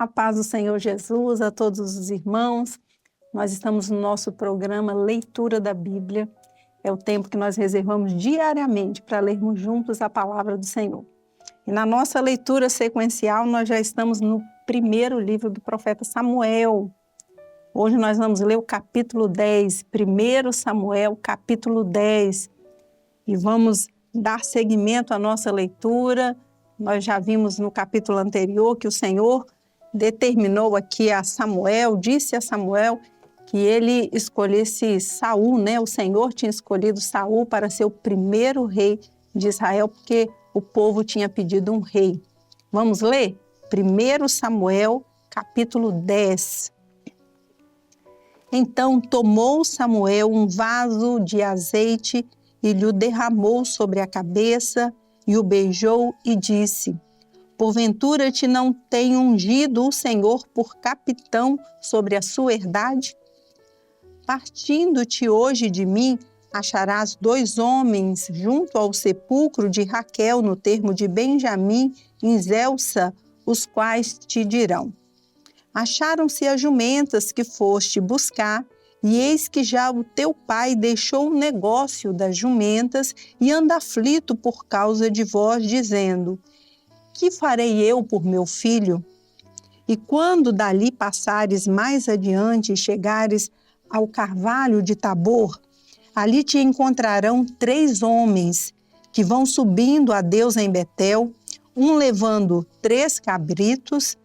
A paz do Senhor Jesus a todos os irmãos. Nós estamos no nosso programa Leitura da Bíblia. É o tempo que nós reservamos diariamente para lermos juntos a palavra do Senhor. E na nossa leitura sequencial, nós já estamos no primeiro livro do profeta Samuel. Hoje nós vamos ler o capítulo 10, 1 Samuel, capítulo 10. E vamos dar seguimento à nossa leitura. Nós já vimos no capítulo anterior que o Senhor determinou aqui a Samuel, disse a Samuel que ele escolhesse Saul, né? O Senhor tinha escolhido Saul para ser o primeiro rei de Israel, porque o povo tinha pedido um rei. Vamos ler? 1 Samuel, capítulo 10. Então tomou Samuel um vaso de azeite e lhe derramou sobre a cabeça, e o beijou e disse: porventura te não tem ungido o Senhor por capitão sobre a sua herdade? Partindo-te hoje de mim, acharás 2 homens junto ao sepulcro de Raquel, no termo de Benjamim, em Zelsa, os quais te dirão: acharam-se as jumentas que foste buscar, e eis que já o teu pai deixou o negócio das jumentas e anda aflito por causa de vós, dizendo: que farei eu por meu filho? E quando dali passares mais adiante e chegares ao carvalho de Tabor, ali te encontrarão 3 homens que vão subindo a Deus em Betel, um levando 3 cabritos,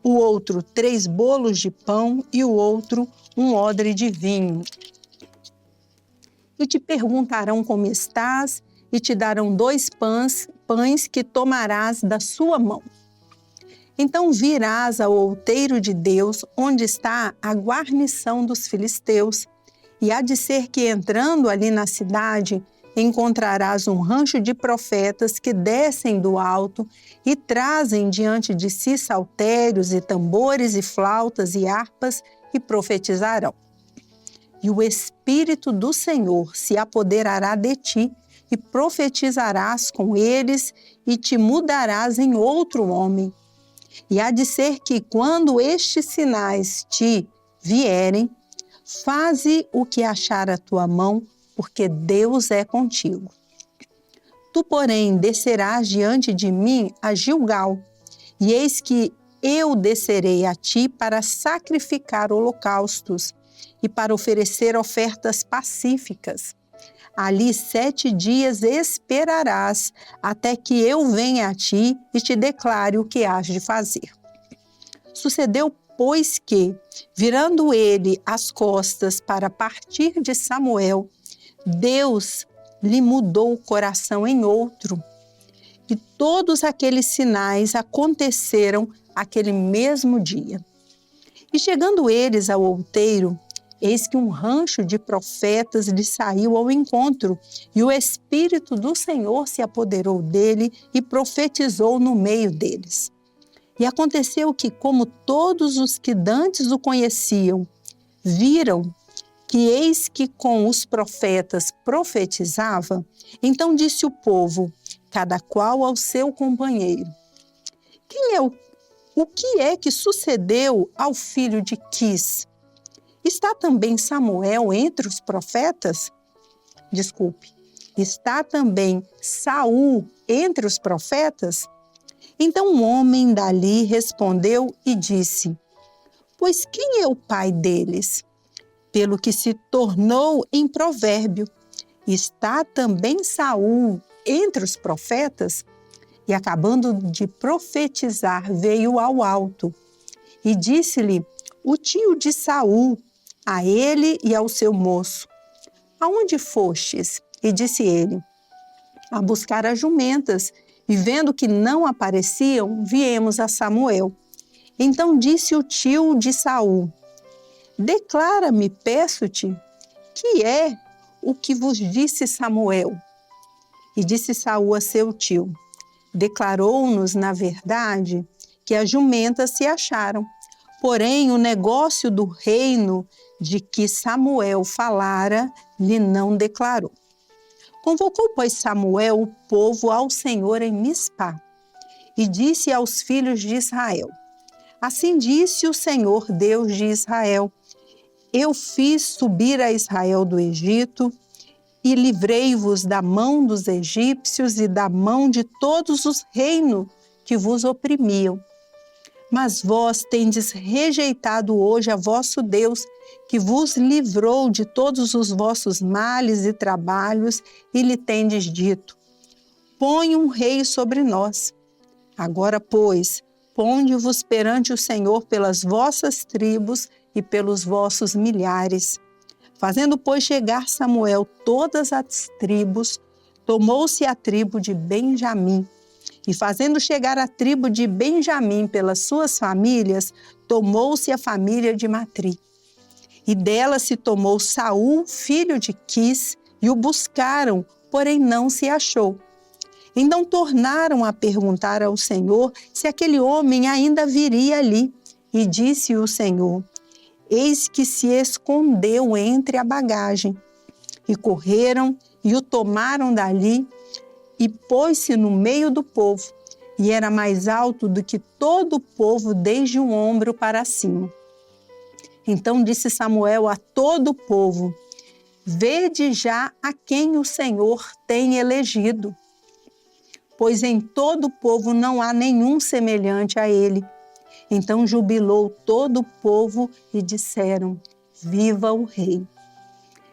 o outro 3 bolos de pão e o outro um odre de vinho. E te perguntarão como estás, e te darão 2 pães que tomarás da sua mão. Então virás ao outeiro de Deus, onde está a guarnição dos filisteus, e há de ser que entrando ali na cidade, encontrarás um rancho de profetas que descem do alto e trazem diante de si saltérios e tambores e flautas e harpas e profetizarão. E o Espírito do Senhor se apoderará de ti e profetizarás com eles e te mudarás em outro homem. E há de ser que quando estes sinais te vierem, faze o que achar a tua mão, porque Deus é contigo. Tu, porém, descerás diante de mim a Gilgal, e eis que eu descerei a ti para sacrificar holocaustos e para oferecer ofertas pacíficas. Ali 7 dias esperarás, até que eu venha a ti e te declare o que hás de fazer. Sucedeu, pois, que, virando ele as costas para partir de Samuel, Deus lhe mudou o coração em outro. E todos aqueles sinais aconteceram aquele mesmo dia. E chegando eles ao outeiro, eis que um rancho de profetas lhe saiu ao encontro, e o Espírito do Senhor se apoderou dele e profetizou no meio deles. E aconteceu que, como todos os que dantes o conheciam, viram que eis que com os profetas profetizava, então disse o povo, cada qual ao seu companheiro: o que é que sucedeu ao filho de Quis? Está também Samuel entre os profetas? Está também Saul entre os profetas? Então um homem dali respondeu e disse: pois quem é o pai deles? Pelo que se tornou em provérbio: está também Saul entre os profetas? E acabando de profetizar, veio ao alto. E disse-lhe o tio de Saul, a ele e ao seu moço: aonde fostes? E disse ele: a buscar as jumentas, e vendo que não apareciam, viemos a Samuel. Então disse o tio de Saul: declara-me, peço-te, que é o que vos disse Samuel? E disse Saul a seu tio: declarou-nos, na verdade, que as jumentas se acharam. Porém, o negócio do reino de que Samuel falara, lhe não declarou. Convocou, pois, Samuel o povo ao Senhor em Mispá, e disse aos filhos de Israel: Assim disse o Senhor, Deus de Israel: eu fiz subir a Israel do Egito e livrei-vos da mão dos egípcios e da mão de todos os reinos que vos oprimiam. Mas vós tendes rejeitado hoje a vosso Deus, que vos livrou de todos os vossos males e trabalhos, e lhe tendes dito: põe um rei sobre nós. Agora, pois, ponde-vos perante o Senhor pelas vossas tribos e pelos vossos milhares. Fazendo, pois, chegar Samuel todas as tribos, tomou-se a tribo de Benjamim. E fazendo chegar a tribo de Benjamim pelas suas famílias, tomou-se a família de Matri. E dela se tomou Saul, filho de Quis, e o buscaram, porém não se achou. Então tornaram a perguntar ao Senhor se aquele homem ainda viria ali. E disse o Senhor: eis que se escondeu entre a bagagem. E correram e o tomaram dali e pôs-se no meio do povo. E era mais alto do que todo o povo, desde o ombro para cima. Então disse Samuel a todo o povo: vede já a quem o Senhor tem elegido. Pois em todo o povo não há nenhum semelhante a ele. Então jubilou todo o povo e disseram: viva o rei.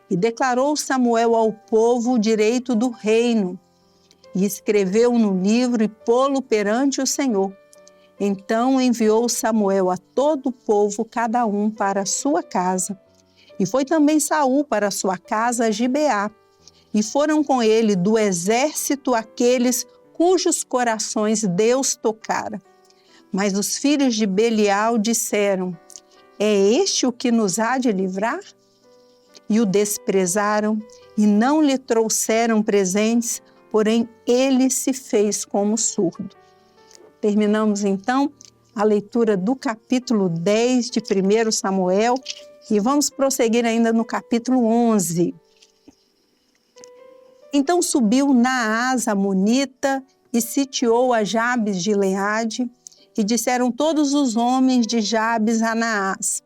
E declarou Samuel ao povo o direito do reino, e escreveu no livro e pô-lo perante o Senhor. Então enviou Samuel a todo o povo, cada um para a sua casa. E foi também Saul para a sua casa a Gibeá. E foram com ele do exército aqueles cujos corações Deus tocara. Mas os filhos de Belial disseram: é este o que nos há de livrar? E o desprezaram e não lhe trouxeram presentes, porém ele se fez como surdo. Terminamos então a leitura do capítulo 10 de 1 Samuel e vamos prosseguir ainda no capítulo 11. Então subiu Naás amonita e sitiou a Jabes de Gileade, e disseram todos os homens de Jabes a Naás: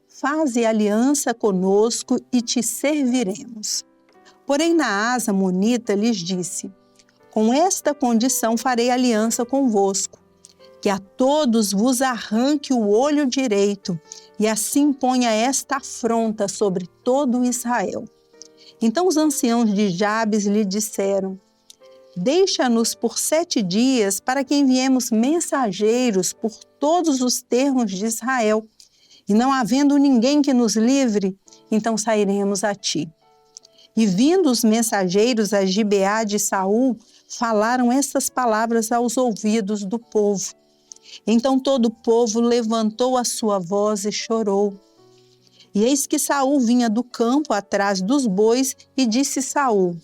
faze aliança conosco e te serviremos. Porém Naás amonita lhes disse: com esta condição farei aliança convosco, que a todos vos arranque o olho direito, e assim ponha esta afronta sobre todo Israel. Então os anciãos de Jabes lhe disseram: deixa-nos por 7 dias, para que enviemos mensageiros por todos os termos de Israel, e não havendo ninguém que nos livre, então sairemos a ti. E vindo os mensageiros a Gibeá de Saul, falaram estas palavras aos ouvidos do povo. Então todo o povo levantou a sua voz e chorou. E eis que Saul vinha do campo atrás dos bois, e disse Saul: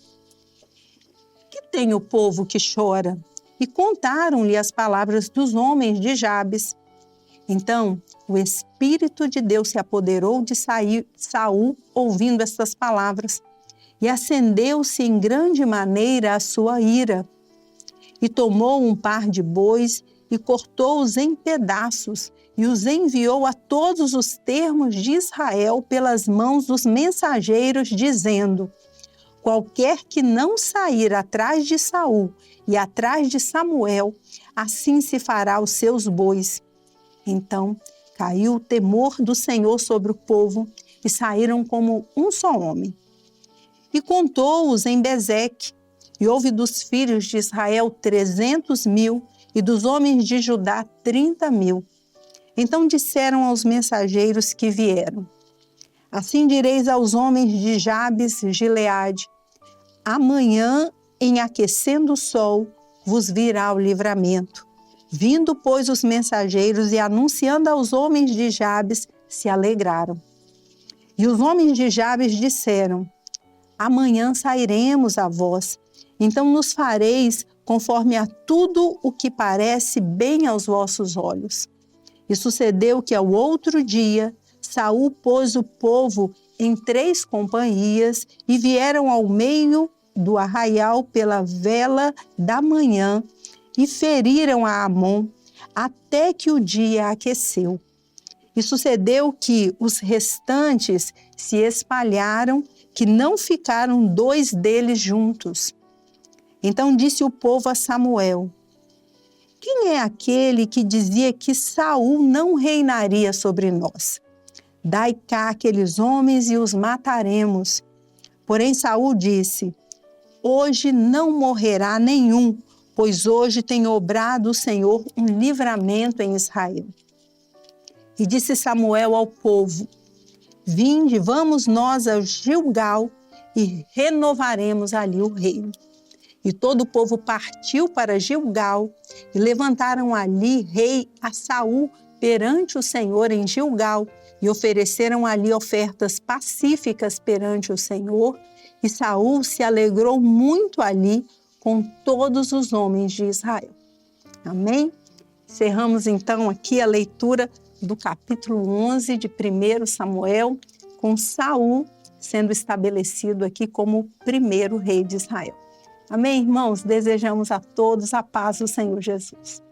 que tem o povo que chora? E contaram-lhe as palavras dos homens de Jabes. Então o Espírito de Deus se apoderou de Saul, ouvindo estas palavras, e acendeu-se em grande maneira a sua ira. E tomou um par de bois e cortou-os em pedaços, e os enviou a todos os termos de Israel pelas mãos dos mensageiros, dizendo: qualquer que não sair atrás de Saul e atrás de Samuel, assim se fará aos seus bois. Então caiu o temor do Senhor sobre o povo, e saíram como um só homem. E contou-os em Bezeque, e houve dos filhos de Israel 300.000, e dos homens de Judá 30.000. Então disseram aos mensageiros que vieram: assim direis aos homens de Jabes Gileade: amanhã, em aquecendo o sol, vos virá o livramento. Vindo, pois, os mensageiros e anunciando aos homens de Jabes, se alegraram. E os homens de Jabes disseram: amanhã sairemos a vós, então nos fareis conforme a tudo o que parece bem aos vossos olhos. E sucedeu que ao outro dia, Saul pôs o povo em 3 companhias e vieram ao meio do arraial pela vela da manhã e feriram a Amon, até que o dia aqueceu. E sucedeu que os restantes se espalharam, que não ficaram 2 deles juntos. Então disse o povo a Samuel: quem é aquele que dizia que Saul não reinaria sobre nós? Dai cá aqueles homens e os mataremos. Porém Saul disse: hoje não morrerá nenhum, pois hoje tem obrado o Senhor um livramento em Israel. E disse Samuel ao povo: vinde, vamos nós a Gilgal e renovaremos ali o reino. E todo o povo partiu para Gilgal e levantaram ali rei a Saul perante o Senhor em Gilgal e ofereceram ali ofertas pacíficas perante o Senhor. E Saul se alegrou muito ali com todos os homens de Israel. Amém? Encerramos então aqui a leitura do capítulo 11 de 1 Samuel, com Saul sendo estabelecido aqui como o primeiro rei de Israel. Amém, irmãos? Desejamos a todos a paz do Senhor Jesus.